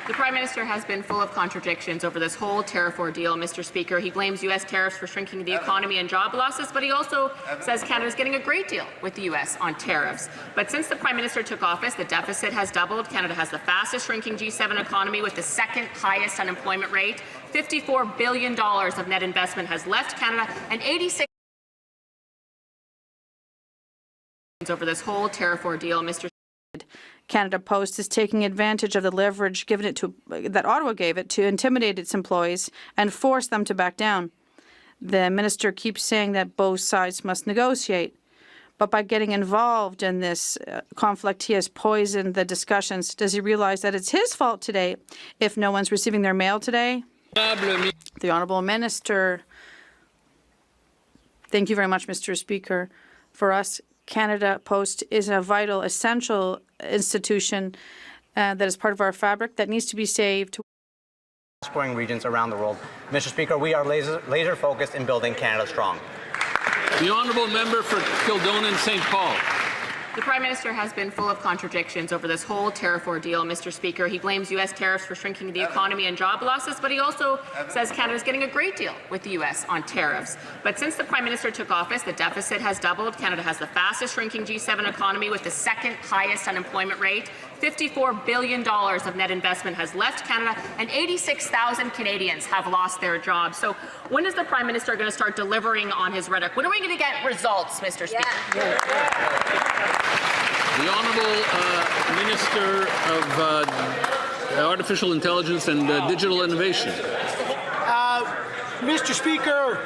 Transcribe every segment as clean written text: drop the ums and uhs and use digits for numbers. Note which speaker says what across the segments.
Speaker 1: The Prime Minister has been full of contradictions over this whole tariff ordeal, Mr. Speaker. He blames U.S. tariffs for shrinking the economy and job losses, but he also says Canada is getting a great deal with the U.S. on tariffs. But since the Prime Minister took office, the deficit has doubled. Canada has the fastest shrinking G7 economy with the second highest unemployment rate. $54 billion of net investment has left Canada, and 86 over this whole tariff ordeal, Mr.
Speaker 2: Canada Post is taking advantage of the leverage that Ottawa gave it to intimidate its employees and force them to back down. The minister keeps saying that both sides must negotiate, but by getting involved in this conflict, he has poisoned the discussions. Does he realize that it's his fault today if no one's receiving their mail today? The Honourable Minister. Thank you very much, Mr. Speaker. For us, Canada Post is a vital, essential institution that is part of our fabric that needs to be saved.
Speaker 3: Growing regions around the world. Mr. Speaker, we are laser focused in building Canada strong.
Speaker 4: The honourable member for Kildonan St. Paul.
Speaker 1: The Prime Minister has been full of contradictions over this whole tariff ordeal, Mr. Speaker. He blames U.S. tariffs for shrinking the economy and job losses, but he also says Canada is getting a great deal with the U.S. on tariffs. But since the Prime Minister took office, the deficit has doubled. Canada has the fastest shrinking G7 economy with the second highest unemployment rate. $54 billion of net investment has left Canada, and 86,000 Canadians have lost their jobs. So when is the Prime Minister going to start delivering on his rhetoric? When are we going to get results, Mr. Speaker?
Speaker 4: The Honourable Minister of Artificial Intelligence and Digital Innovation.
Speaker 5: Mr. Speaker,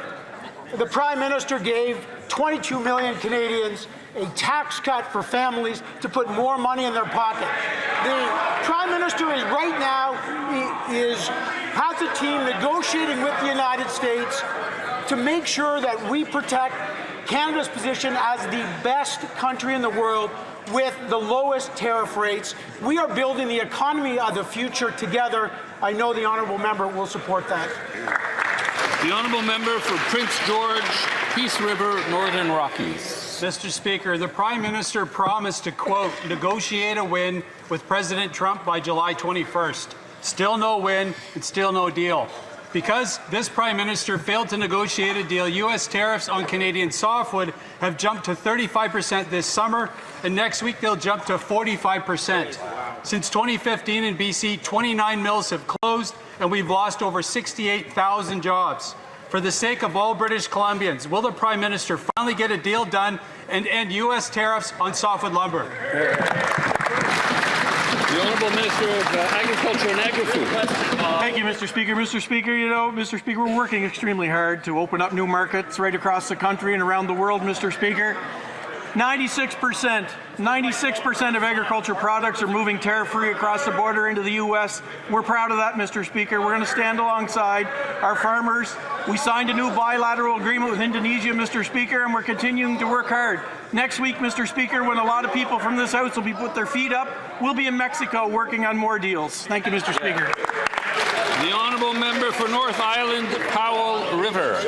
Speaker 5: the Prime Minister gave 22 million Canadians a tax cut for families to put more money in their pocket. The Prime Minister is right now has a team negotiating with the United States to make sure that we protect Canada's position as the best country in the world with the lowest tariff rates. We are building the economy of the future together. I know the honourable member will support that.
Speaker 4: The honourable member for Prince George, Peace River, Northern Rockies.
Speaker 6: Mr. Speaker, the Prime Minister promised to, quote, negotiate a win with President Trump by July 21st. Still no win and still no deal. Because this Prime Minister failed to negotiate a deal, U.S. tariffs on Canadian softwood have jumped to 35% this summer, and next week they'll jump to 45%. Since 2015 in BC, 29 mills have closed, and we've lost over 68,000 jobs. For the sake of all British Columbians, will the Prime Minister finally get a deal done and end U.S. tariffs on softwood lumber?
Speaker 4: The Honourable Minister of Agriculture and Agri-Food.
Speaker 7: Thank you, Mr. Speaker. Mr. Speaker, Mr. Speaker, we're working extremely hard to open up new markets right across the country and around the world, Mr. Speaker. 96% of agriculture products are moving tariff-free across the border into the U.S. We're proud of that, Mr. Speaker. We're going to stand alongside our farmers. We signed a new bilateral agreement with Indonesia, Mr. Speaker, and we're continuing to work hard. Next week, Mr. Speaker, when a lot of people from this House will be put their feet up, we'll be in Mexico working on more deals. Thank you, Mr. Speaker.
Speaker 4: The honourable member for North Island, Powell River.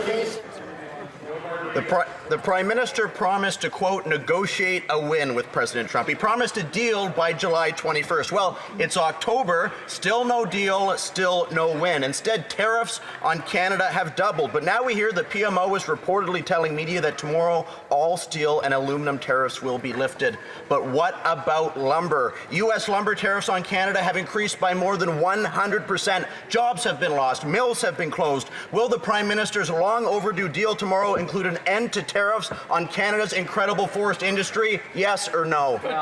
Speaker 8: The Prime Minister promised to, quote, negotiate a win with President Trump. He promised a deal by July 21st. Well, it's October, still no deal, still no win. Instead, tariffs on Canada have doubled. But now we hear the PMO is reportedly telling media that tomorrow all steel and aluminum tariffs will be lifted. But what about lumber? U.S. lumber tariffs on Canada have increased by more than 100%. Jobs have been lost. Mills have been closed. Will the Prime Minister's long overdue deal tomorrow include an end to tariffs on Canada's incredible forest industry? Yes or no?
Speaker 4: The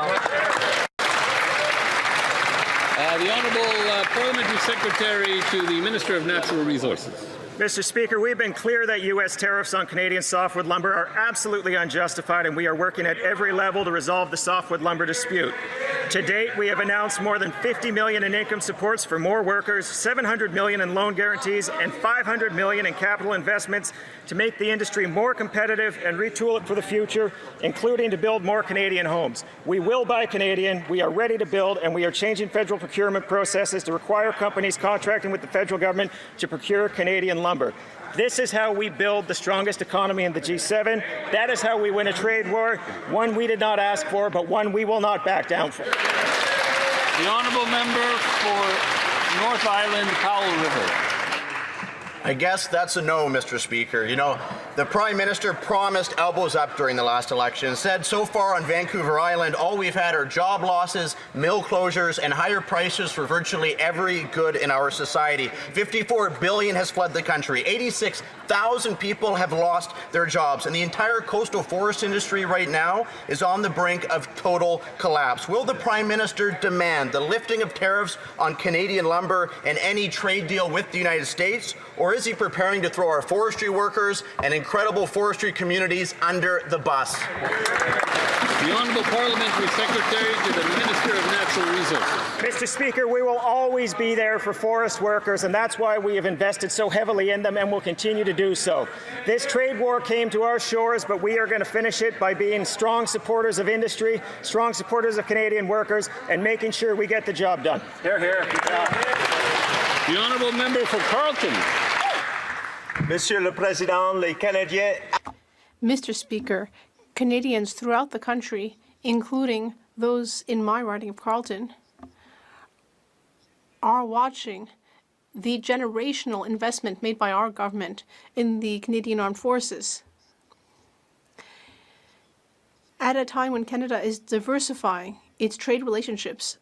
Speaker 4: Honourable Parliamentary Secretary to the Minister of Natural Resources.
Speaker 9: Mr. Speaker, we've been clear that U.S. tariffs on Canadian softwood lumber are absolutely unjustified, and we are working at every level to resolve the softwood lumber dispute. To date, we have announced more than $50 million in income supports for more workers, $700 million in loan guarantees, and $500 million in capital investments to make the industry more competitive and retool it for the future, including to build more Canadian homes. We will buy Canadian, we are ready to build, and we are changing federal procurement processes to require companies contracting with the federal government to procure Canadian lumber. This is how we build the strongest economy in the G7. That is how we win a trade war, one we did not ask for, but one we will not back down for.
Speaker 4: The honourable member for North Island Powell River.
Speaker 8: I guess that's a no, Mr. Speaker. You know, the Prime Minister promised elbows up during the last election, said so far on Vancouver Island, all we've had are job losses, mill closures, and higher prices for virtually every good in our society. $54 billion has fled the country. 86,000 people have lost their jobs, and the entire coastal forest industry right now is on the brink of total collapse. Will the Prime Minister demand the lifting of tariffs on Canadian lumber and any trade deal with the United States, or is he preparing to throw our forestry workers and incredible forestry communities under the bus?
Speaker 4: The Honourable Parliamentary Secretary to the Minister of Natural Resources.
Speaker 9: Mr. Speaker, we will always be there for forest workers, and that's why we have invested so heavily in them and will continue to do so. This trade war came to our shores, but we are going to finish it by being strong supporters of industry, strong supporters of Canadian workers, and making sure we get the job done.
Speaker 4: Hear, hear. The Honourable Member for Carleton.
Speaker 10: Monsieur le Président, les Canadiens.
Speaker 11: Mr. Speaker, Canadians throughout the country, including those in my riding of Carleton, are watching the generational investment made by our government in the Canadian Armed Forces. At a time when Canada is diversifying its trade relationships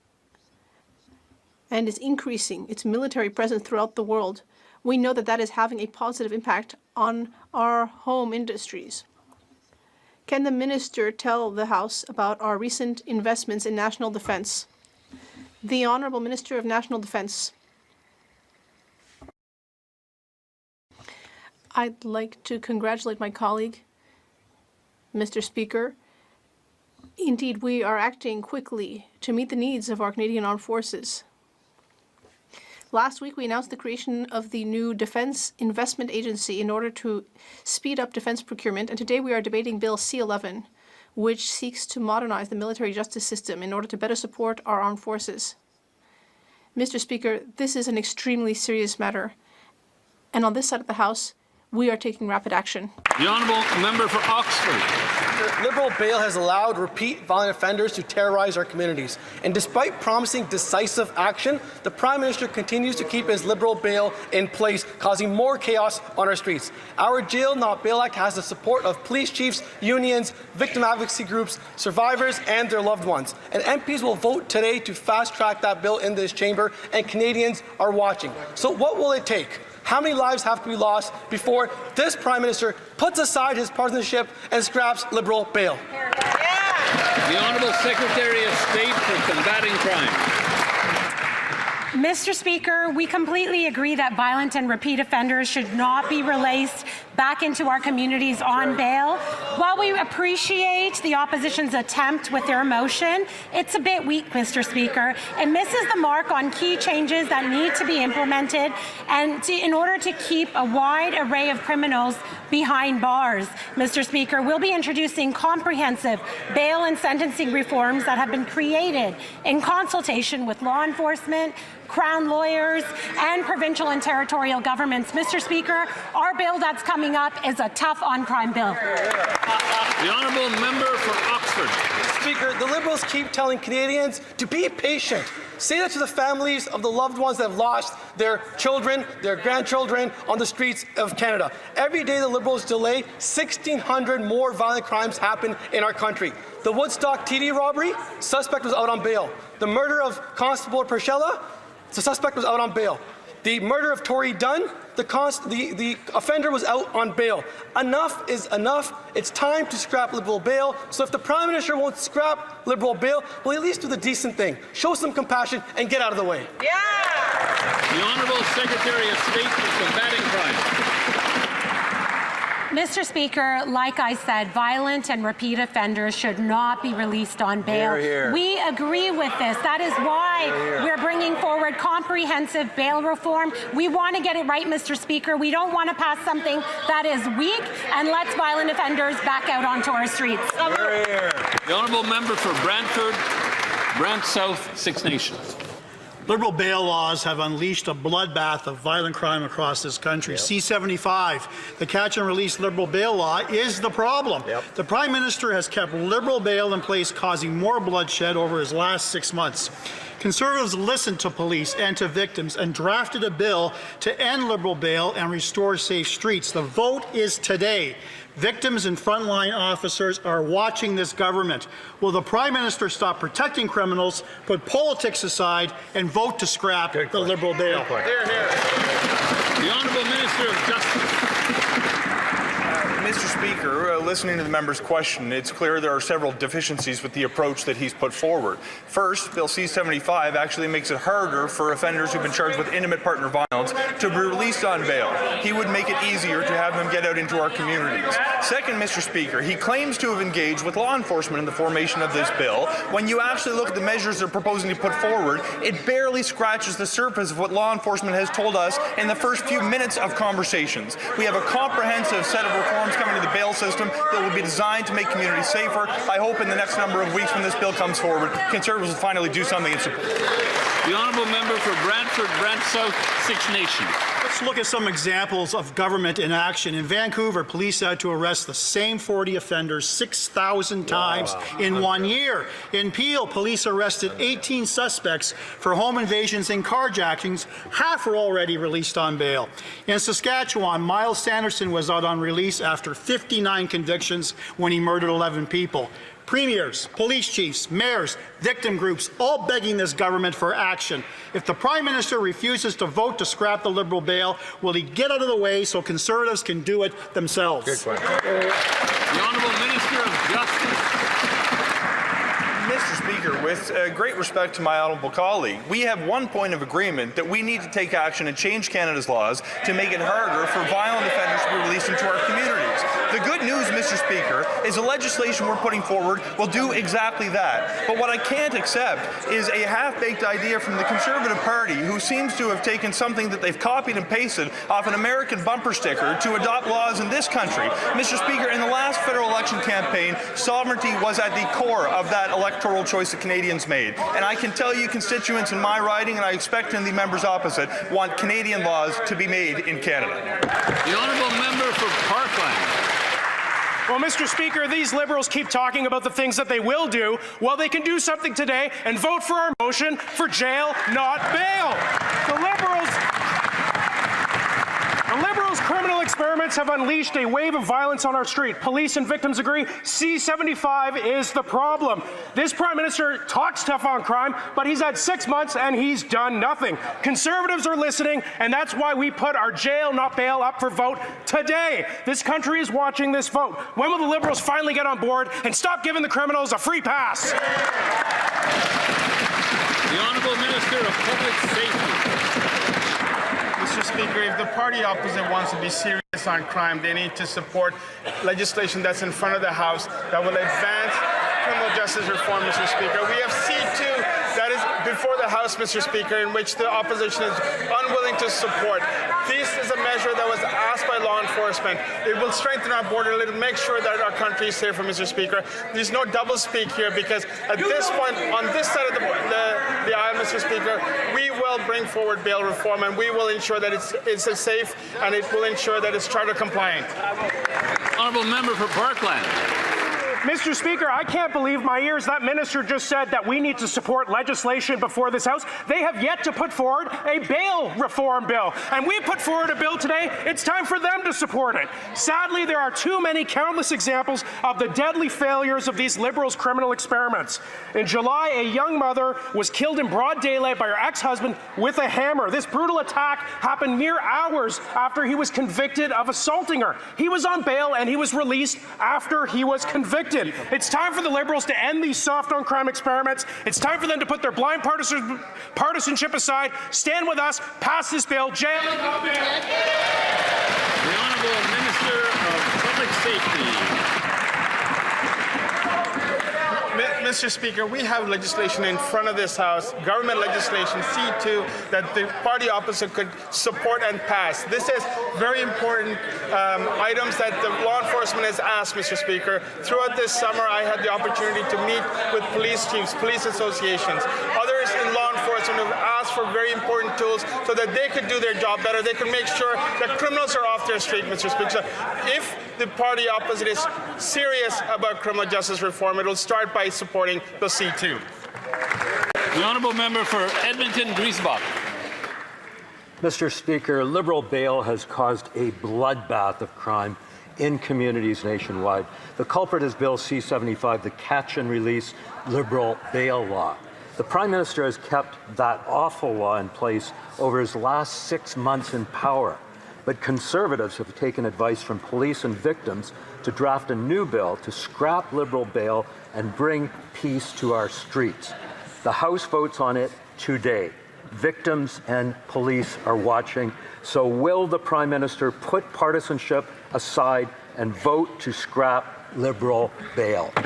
Speaker 11: and is increasing its military presence throughout the world, we know that that is having a positive impact on our home industries. Can the Minister tell the House about our recent investments in national defence? The Honourable Minister of National Defence. I'd like to congratulate my colleague, Mr. Speaker. Indeed, we are acting quickly to meet the needs of our Canadian Armed Forces. Last week, we announced the creation of the new Defence Investment Agency in order to speed up defence procurement, and today we are debating Bill C-11, which seeks to modernize the military justice system in order to better support our armed forces. Mr. Speaker, this is an extremely serious matter, and on this side of the House, we are taking rapid action.
Speaker 4: The Honourable Member for Oxford.
Speaker 12: The Liberal bail has allowed repeat violent offenders to terrorize our communities. And despite promising decisive action, the Prime Minister continues to keep his Liberal bail in place, causing more chaos on our streets. Our Jail Not Bail Act has the support of police chiefs, unions, victim advocacy groups, survivors, and their loved ones. And MPs will vote today to fast-track that bill in this chamber, and Canadians are watching. So what will it take? How many lives have to be lost before this Prime Minister puts aside his partisanship and scraps Liberal bail?
Speaker 4: The Honourable Secretary of State for Combating Crime.
Speaker 13: Mr. Speaker, we completely agree that violent and repeat offenders should not be released back into our communities on bail. While we appreciate the opposition's attempt with their motion, it's a bit weak, Mr. Speaker. It misses the mark on key changes that need to be implemented and in order to keep a wide array of criminals behind bars. Mr. Speaker, we'll be introducing comprehensive bail and sentencing reforms that have been created in consultation with law enforcement, Crown lawyers, and provincial and territorial governments. Mr. Speaker, our bill that's coming up is a tough on-crime bill.
Speaker 4: The Honourable Member for Oxford.
Speaker 12: Speaker, the Liberals keep telling Canadians to be patient. Say that to the families of the loved ones that have lost their children, their grandchildren on the streets of Canada. Every day the Liberals delay, 1,600 more violent crimes happen in our country. The Woodstock TD robbery, suspect was out on bail. The murder of Constable Perchella, the suspect was out on bail. The murder of Tory Dunn, the offender was out on bail. Enough is enough. It's time to scrap Liberal bail. So if the Prime Minister won't scrap Liberal bail, well, at least do the decent thing. Show some compassion and get out of the way.
Speaker 4: Yeah! The Honourable Secretary of State for Combating Crime.
Speaker 13: Mr. Speaker, like I said, violent and repeat offenders should not be released on bail.
Speaker 10: Hear, hear.
Speaker 13: We agree with this. That is why we're bringing forward comprehensive bail reform. We want to get it right, Mr. Speaker. We don't want to pass something that is weak and lets violent offenders back out onto our streets.
Speaker 10: Hear, hear.
Speaker 4: The Honourable Member for Brantford, Brant South, Six Nations.
Speaker 14: Liberal bail laws have unleashed a bloodbath of violent crime across this country. Yep. C-75, the catch and release Liberal bail law, is the problem. Yep. The Prime Minister has kept Liberal bail in place, causing more bloodshed over his last 6 months. Conservatives listened to police and to victims and drafted a bill to end Liberal bail and restore safe streets. The vote is today. Victims and frontline officers are watching this government. Will the Prime Minister stop protecting criminals, put politics aside, and vote to scrap the Liberal bail?
Speaker 4: Hear, hear. The Honourable Minister of Justice.
Speaker 15: Mr. Speaker, listening to the member's question, it's clear there are several deficiencies with the approach that he's put forward. First, Bill C-75 actually makes it harder for offenders who've been charged with intimate partner violence to be released on bail. He would make it easier to have them get out into our communities. Second, Mr. Speaker, he claims to have engaged with law enforcement in the formation of this bill. When you actually look at the measures they're proposing to put forward, it barely scratches the surface of what law enforcement has told us in the first few minutes of conversations. We have a comprehensive set of reforms coming to the bail system that will be designed to make communities safer. I hope in the next number of weeks when this bill comes forward, Conservatives will finally do something in support.
Speaker 4: The Honourable Member for Brantford, Brant South, Six Nations.
Speaker 14: Let's look at some examples of government in action. In Vancouver, police had to arrest the same 40 offenders 6,000 times in 1 year. In Peel, police arrested 18 suspects for home invasions and carjackings. Half are already released on bail. In Saskatchewan, Miles Sanderson was out on release after 59 convictions when he murdered 11 people. Premiers, police chiefs, mayors, victim groups, all begging this government for action. If the Prime Minister refuses to vote to scrap the Liberal bail, will he get out of the way so Conservatives can do it themselves?
Speaker 4: Good question. The Honourable Minister of Justice.
Speaker 15: Mr. Speaker, with great respect to my honourable colleague, we have one point of agreement that we need to take action and change Canada's laws to make it harder for violent offenders to be released into our communities. The good news, Mr. Speaker, is the legislation we're putting forward will do exactly that. But what I can't accept is a half-baked idea from the Conservative Party, who seems to have taken something that they've copied and pasted off an American bumper sticker to adopt laws in this country. Mr. Speaker, in the last federal election campaign, sovereignty was at the core of that electoral choice that Canadians made. And I can tell you constituents in my riding, and I expect in the members opposite, want Canadian laws to be made in Canada.
Speaker 4: The Honourable Member for Parkland.
Speaker 16: Well, Mr. Speaker, these Liberals keep talking about the things that they will do. Well, they can do something today and vote for our motion for jail, not bail. The Liberals' criminal experiments have unleashed a wave of violence on our street. Police and victims agree C-75 is the problem. This Prime Minister talks tough on crime, but he's had 6 months and he's done nothing. Conservatives are listening, and that's why we put our jail, not bail, up for vote today. This country is watching this vote. When will the Liberals finally get on board and stop giving the criminals a free pass?
Speaker 4: The Honourable Minister of Public Safety.
Speaker 17: Mr. Speaker, if the party opposite wants to be serious on crime, they need to support legislation that's in front of the House that will advance criminal justice reform, Mr. Speaker. We have C2 that is before the House, Mr. Speaker, in which the opposition is unwilling to support. This is a measure that was asked by law enforcement. It will strengthen our border. It will make sure that our country is safer, Mr. Speaker. There's no doublespeak here, because at this point, on this side of the aisle, Mr. Speaker, we will bring forward bail reform, and we will ensure that it's safe, and it will ensure that it's charter compliant.
Speaker 4: Honourable Member for Parkland.
Speaker 16: Mr. Speaker, I can't believe my ears. That minister just said that we need to support legislation before this House. They have yet to put forward a bail reform bill. And we put forward a bill today. It's time for them to support it. Sadly, there are too many countless examples of the deadly failures of these Liberals' criminal experiments. In July, a young mother was killed in broad daylight by her ex-husband with a hammer. This brutal attack happened mere hours after he was convicted of assaulting her. He was on bail and he was released after he was convicted. It's time for the Liberals to end these soft on crime experiments. It's time for them to put their blind partisanship aside, stand with us, pass this bill, jail.
Speaker 4: The Honourable Minister of Public Safety.
Speaker 17: Mr. Speaker, we have legislation in front of this House, government legislation, C2, that the party opposite could support and pass. This is very important items that the law enforcement has asked, Mr. Speaker. Throughout this summer, I had the opportunity to meet with police chiefs, police associations, others in law enforcement who have asked for very important tools so that they could do their job better. They could make sure that criminals are off their street, Mr. Speaker. So if the party opposite is serious about criminal justice reform, it will start by supporting the C2.
Speaker 4: The honourable member for Edmonton-Griesbach.
Speaker 18: Mr. Speaker, Liberal bail has caused a bloodbath of crime in communities nationwide. The culprit is Bill C-75, the catch and release Liberal bail law. The Prime Minister has kept that awful law in place over his last 6 months in power. But Conservatives have taken advice from police and victims to draft a new bill to scrap Liberal bail and bring peace to our streets. The House votes on it today. Victims and police are watching. So will the Prime Minister put partisanship aside and vote to scrap Liberal bail?
Speaker 4: The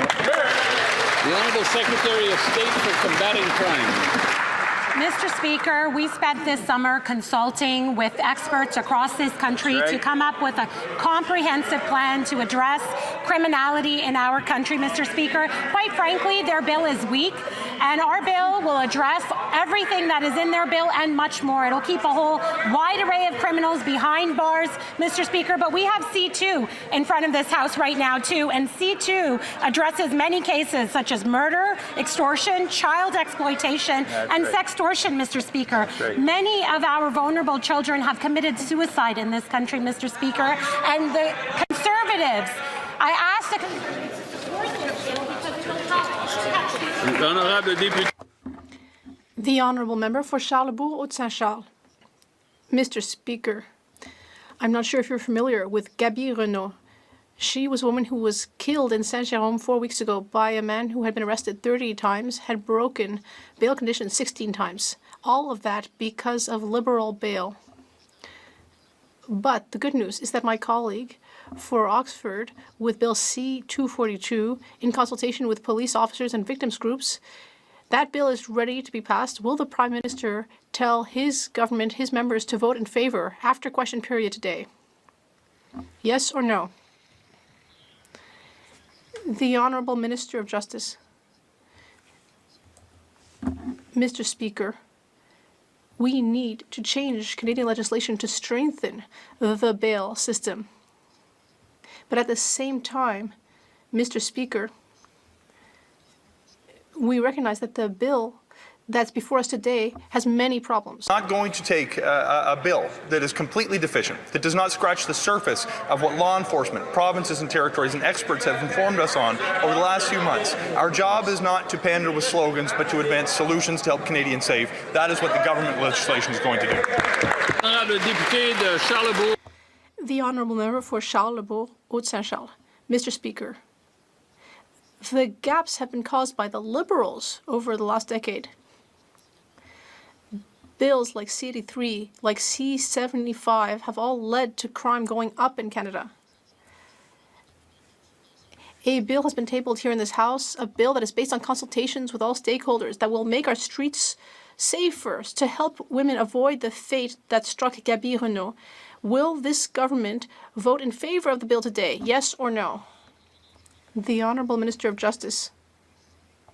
Speaker 4: Honourable Secretary of State for Combating Crime.
Speaker 13: Mr. Speaker, we spent this summer consulting with experts across this country to come up with a comprehensive plan to address criminality in our country, Mr. Speaker. Quite frankly, their bill is weak, and our bill will address everything that is in their bill and much more. It'll keep a whole wide array of criminals behind bars, Mr. Speaker, but we have C2 in front of this House right now, too, and C2 addresses many cases such as murder, extortion, child exploitation, and sextortion, Mr. Speaker. Many of our vulnerable children have committed suicide in this country, Mr. Speaker, and the Conservatives, I asked
Speaker 11: The Honourable Member for Charlebourg, Haute-Saint-Charles. Mr. Speaker, I'm not sure if you're familiar with Gaby Renault. She was a woman who was killed in Saint-Jérôme 4 weeks ago by a man who had been arrested 30 times, had broken bail conditions 16 times. All of that because of Liberal bail. But the good news is that my colleague for Oxford, with Bill C-242, in consultation with police officers and victims groups, that bill is ready to be passed. Will the Prime Minister tell his government, his members, to vote in favour after question period today? Yes or no? The Honourable Minister of Justice. Mr. Speaker, we need to change Canadian legislation to strengthen the bail system. But at the same time, Mr. Speaker, we recognize that the bill that's before us today has many problems.
Speaker 15: Not going to take a bill that is completely deficient, that does not scratch the surface of what law enforcement, provinces and territories and experts have informed us on over the last few months. Our job is not to pander with slogans, but to advance solutions to help Canadians save. That is what the government legislation is going to do.
Speaker 11: The Honourable Member for Charlebourg, Haute-Saint-Charles. Mr. Speaker, the gaps have been caused by the Liberals over the last decade. Bills like C-83, like C-75 have all led to crime going up in Canada. A bill has been tabled here in this House, a bill that is based on consultations with all stakeholders that will make our streets safer to help women avoid the fate that struck Gaby Renault. Will this government vote in favour of the bill today, yes or no? The Honourable Minister of Justice.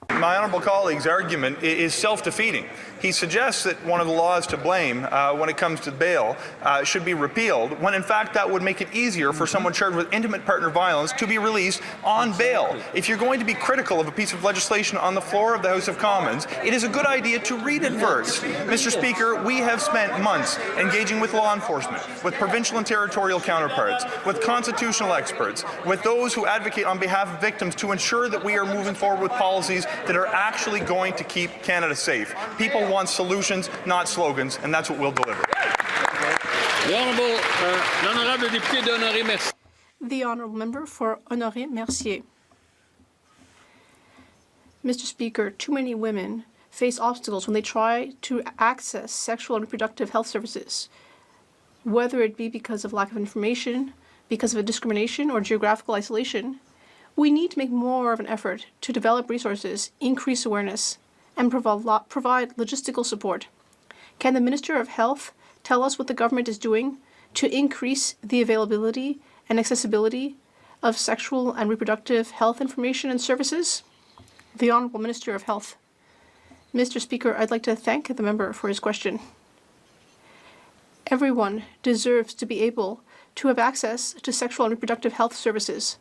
Speaker 15: My honourable colleague's argument is self-defeating. He suggests that one of the laws to blame when it comes to bail should be repealed, when in fact that would make it easier for someone charged with intimate partner violence to be released on bail. If you're going to be critical of a piece of legislation on the floor of the House of Commons, it is a good idea to read it first. Mr. Speaker, we have spent months engaging with law enforcement, with provincial and territorial counterparts, with constitutional experts, with those who advocate on behalf of victims to ensure that we are moving forward with policies that are actually going to keep Canada safe. People want solutions, not slogans, and that's what we'll deliver.
Speaker 11: The Honourable Member for Honoré-Mercier. Mr. Speaker, too many women face obstacles when they try to access sexual and reproductive health services, whether it be because of lack of information, because of a discrimination or geographical isolation. We need to make more of an effort to develop resources, increase awareness, and provide logistical support. Can the Minister of Health tell us what the government is doing to increase the availability and accessibility of sexual and reproductive health information and services? The Honourable Minister of Health. Mr. Speaker, I'd like to thank the member for his question. Everyone deserves to be able to have access to sexual and reproductive health services,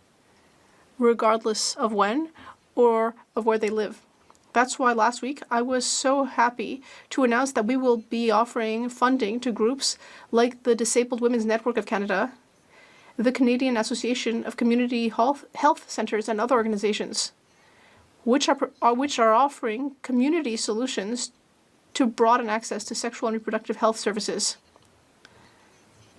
Speaker 11: regardless of when or of where they live. That's why last week I was so happy to announce that we will be offering funding to groups like the Disabled Women's Network of Canada, the Canadian Association of Community Health Centres, and other organizations, which are offering community solutions to broaden access to sexual and reproductive health services.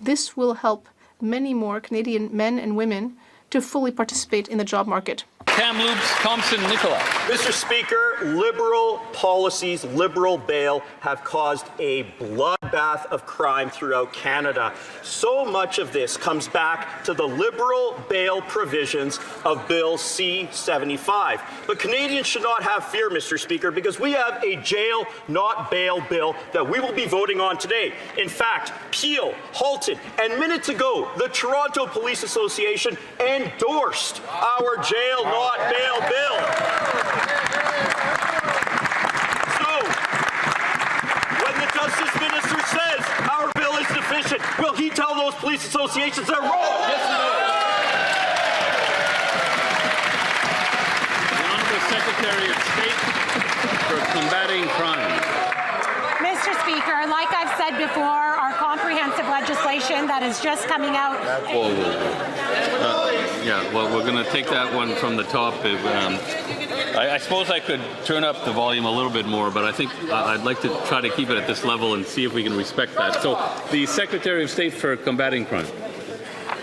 Speaker 11: This will help many more Canadian men and women to fully participate in the job market.
Speaker 4: Kamloops, Thompson, Nicola.
Speaker 8: Mr. Speaker, Liberal policies, Liberal bail have caused a bloodbath of crime throughout Canada. So much of this comes back to the Liberal bail provisions of Bill C-75. But Canadians should not have fear, Mr. Speaker, because we have a jail, not bail bill that we will be voting on today. In fact, Peel, Halton, and minutes ago, the Toronto Police Association endorsed our jail, not bail bill. So, when the Justice Minister says our bill is deficient, will he tell those police associations they're wrong? Yes or no?
Speaker 4: The Honourable Secretary of State for Combating Crime.
Speaker 13: Mr. Speaker, like I've said before, our comprehensive legislation that is just coming out.
Speaker 4: Well, we're going to take that one from the top. I suppose I could turn up the volume a little bit more, but I think I'd like to try to keep it at this level and see if we can respect that. So, the Secretary of State for Combating Crime.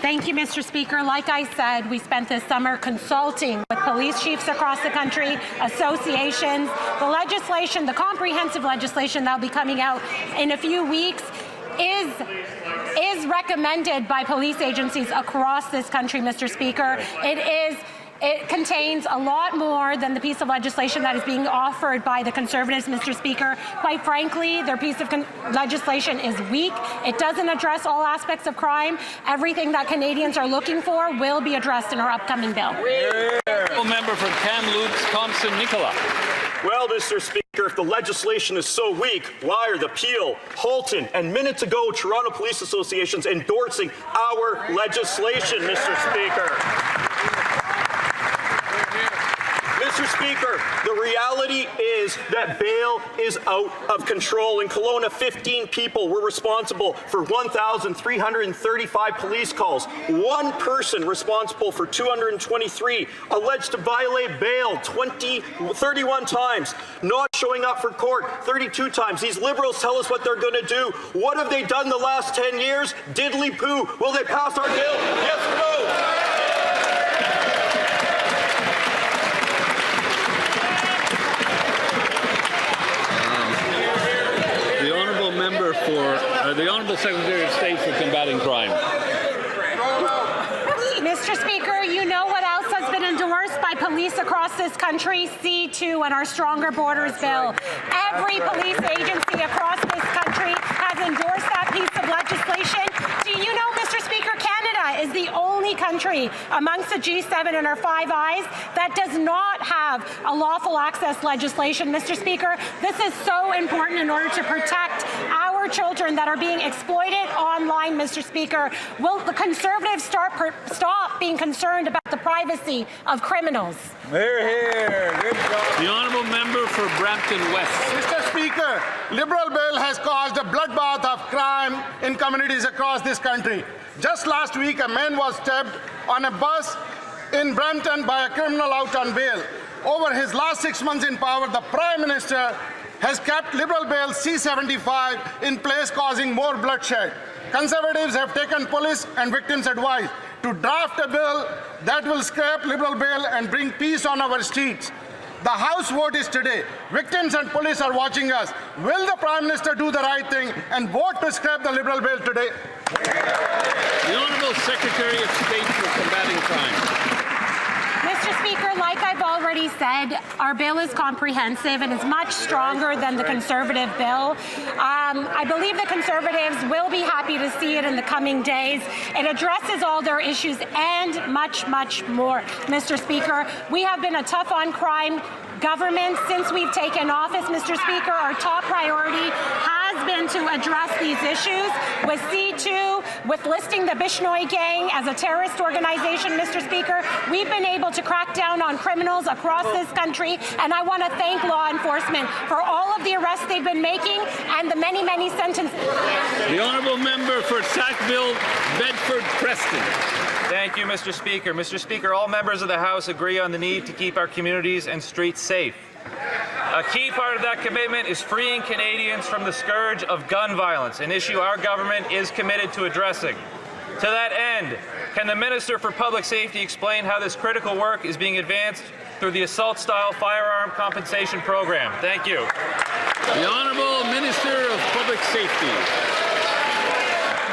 Speaker 13: Thank you, Mr. Speaker. Like I said, we spent this summer consulting with police chiefs across the country, associations. The legislation, the comprehensive legislation that will be coming out in a few weeks is recommended by police agencies across this country, Mr. Speaker. It contains a lot more than the piece of legislation that is being offered by the Conservatives, Mr. Speaker. Quite frankly, their piece of legislation is weak. It doesn't address all aspects of crime. Everything that Canadians are looking for will be addressed in our upcoming bill.
Speaker 4: Member for Kamloops, Thompson, Nicola.
Speaker 8: Well, Mr. Speaker, if the legislation is so weak, why are the Peel, Halton, and minutes ago Toronto Police Associations endorsing our legislation, Mr. Speaker? Mr. Speaker, the reality is that bail is out of control. In Kelowna, 15 people were responsible for 1,335 police calls. One person responsible for 223, alleged to violate bail 31 times, not showing up for court 32 times. These Liberals tell us what they're going to do. What have they done the last 10 years? Diddly poo. Will they pass our bill? Yes or no?
Speaker 4: The Honourable Secretary of State for Combating Crime.
Speaker 13: Mr. Speaker, you know what else has been endorsed by police across this country? C2 and our Stronger Borders bill. Every police agency across this country has endorsed that piece of legislation. Do you know, Mr. Speaker, Canada is the only country amongst the G7 and our Five Eyes that does not have a lawful access legislation. Mr. Speaker, this is so important in order to protect our children that are being exploited online, Mr. Speaker. Will the Conservatives stop being concerned about the privacy of criminals?
Speaker 4: Here. Good job. The Honourable Member for Brampton West.
Speaker 5: Mr. Speaker, Liberal bill has caused a bloodbath of crime in communities across this country. Just last week, a man was stabbed on a bus in Brampton by a criminal out on bail. Over his last 6 months in power, the Prime Minister has kept Liberal Bill C-75 in place, causing more bloodshed. Conservatives have taken police and victims' advice to draft a bill that will scrap Liberal Bill and bring peace on our streets. The House vote is today. Victims and police are watching us. Will the Prime Minister do the right thing and vote to scrap the Liberal Bill today?
Speaker 4: The Honourable Secretary of State for Combating Crime.
Speaker 13: Mr. Speaker, like I've already said, our bill is comprehensive and is much stronger than the Conservative bill. I believe the Conservatives will be happy to see it in the coming days. It addresses all their issues and much, much more. Mr. Speaker, we have been a tough on crime government since we've taken office. Mr. Speaker, our top priority has has been to address these issues with C2, with listing the Bishnoi Gang as a terrorist organization, Mr. Speaker. We've been able to crack down on criminals across this country, and I want to thank law enforcement for all of the arrests they've been making and the many, many sentences.
Speaker 4: The honourable member for Sackville, Bedford, Preston.
Speaker 19: Thank you, Mr. Speaker. Mr. Speaker, all members of the House agree on the need to keep our communities and streets safe. A key part of that commitment is freeing Canadians from the scourge of gun violence, an issue our government is committed to addressing. To that end, can the Minister for Public Safety explain how this critical work is being advanced through the assault-style firearm compensation program? Thank you.
Speaker 4: The Honourable Minister of Public Safety.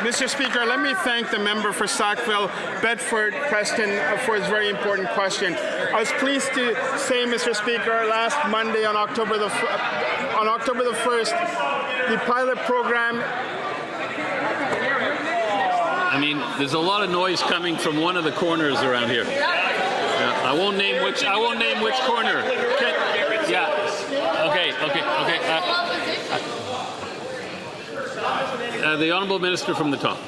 Speaker 17: Mr. Speaker, let me thank the member for Sackville, Bedford, Preston for his very important question. I was pleased to say, Mr. Speaker, last Monday on October the 1st, the pilot program.
Speaker 4: I mean, there's a lot of noise coming from one of the corners around here. I won't name which corner. Okay. The Honourable Minister from the top.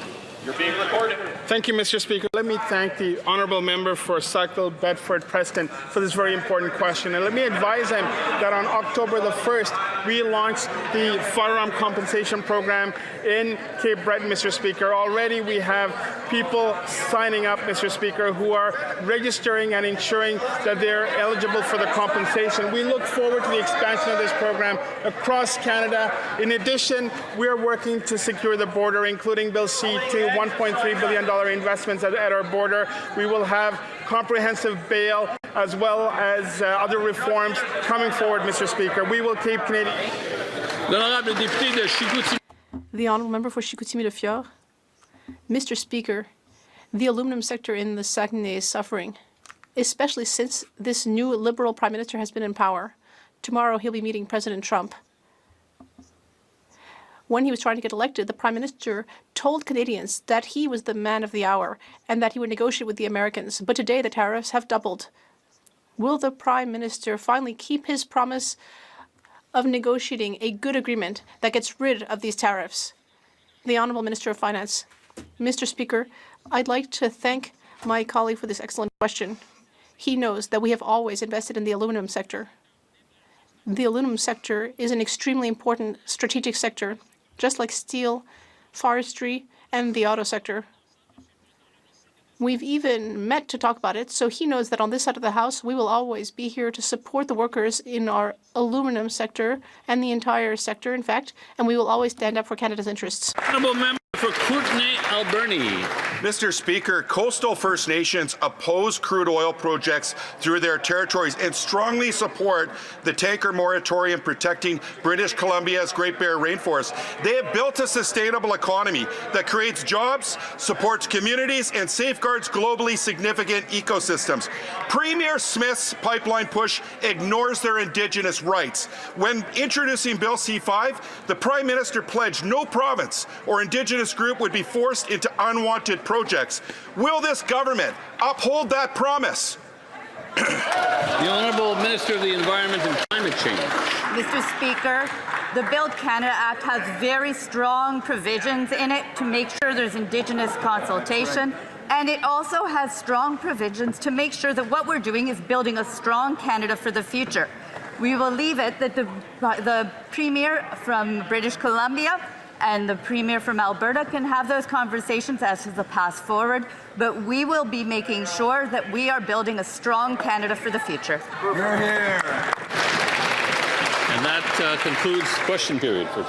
Speaker 17: You're being recorded. Thank you, Mr. Speaker. Let me thank the honourable member for Sackville, Bedford, Preston for this very important question. And let me advise him that on October the 1st, we launched the firearm compensation program in Cape Breton, Mr. Speaker. Already we have people signing up, Mr. Speaker, who are registering and ensuring that they're eligible for the compensation. We look forward to the expansion of this program across Canada. In addition, we're working to secure the border, including Bill C2, $1.3 billion investments at our border. We will have comprehensive bail as well as other reforms coming forward, Mr. Speaker. We will keep Canadian.
Speaker 11: The honourable member for Chicoutimi-Le-Fjord. Mr. Speaker, the aluminum sector in the Saguenay is suffering, especially since this new Liberal Prime Minister has been in power. Tomorrow he'll be meeting President Trump. When he was trying to get elected, the Prime Minister told Canadians that he was the man of the hour and that he would negotiate with the Americans. But today the tariffs have doubled. Will the Prime Minister finally keep his promise of negotiating a good agreement that gets rid of these tariffs? The Honourable Minister of Finance. Mr. Speaker, I'd like to thank my colleague for this excellent question. He knows that we have always invested in the aluminum sector. The aluminum sector is an extremely important strategic sector, just like steel, forestry, and the auto sector. We've even met to talk about it, so he knows that on this side of the House, we will always be here to support the workers in our aluminum sector and the entire sector, in fact, and we will always stand up for Canada's interests.
Speaker 4: Honourable member for Courtenay Alberni.
Speaker 20: Mr. Speaker, coastal First Nations oppose crude oil projects through their territories and strongly support the tanker moratorium protecting British Columbia's Great Bear Rainforest. They have built a sustainable economy that creates jobs, supports communities, and safeguards globally significant ecosystems. Premier Smith's pipeline push ignores their Indigenous rights. When introducing Bill C-5, the Prime Minister pledged no province or Indigenous group would be forced into unwanted projects. Will this government uphold that promise?
Speaker 4: The Honourable Minister of the Environment and Climate Change.
Speaker 21: Mr. Speaker, the Build Canada Act has very strong provisions in it to make sure there's Indigenous consultation. And it also has strong provisions to make sure that what we're doing is building a strong Canada for the future. We will leave it that the Premier from British Columbia and the Premier from Alberta can have those conversations as to the path forward, but we will be making sure that we are building a strong Canada for the future.
Speaker 4: You're here. And that concludes question period for today.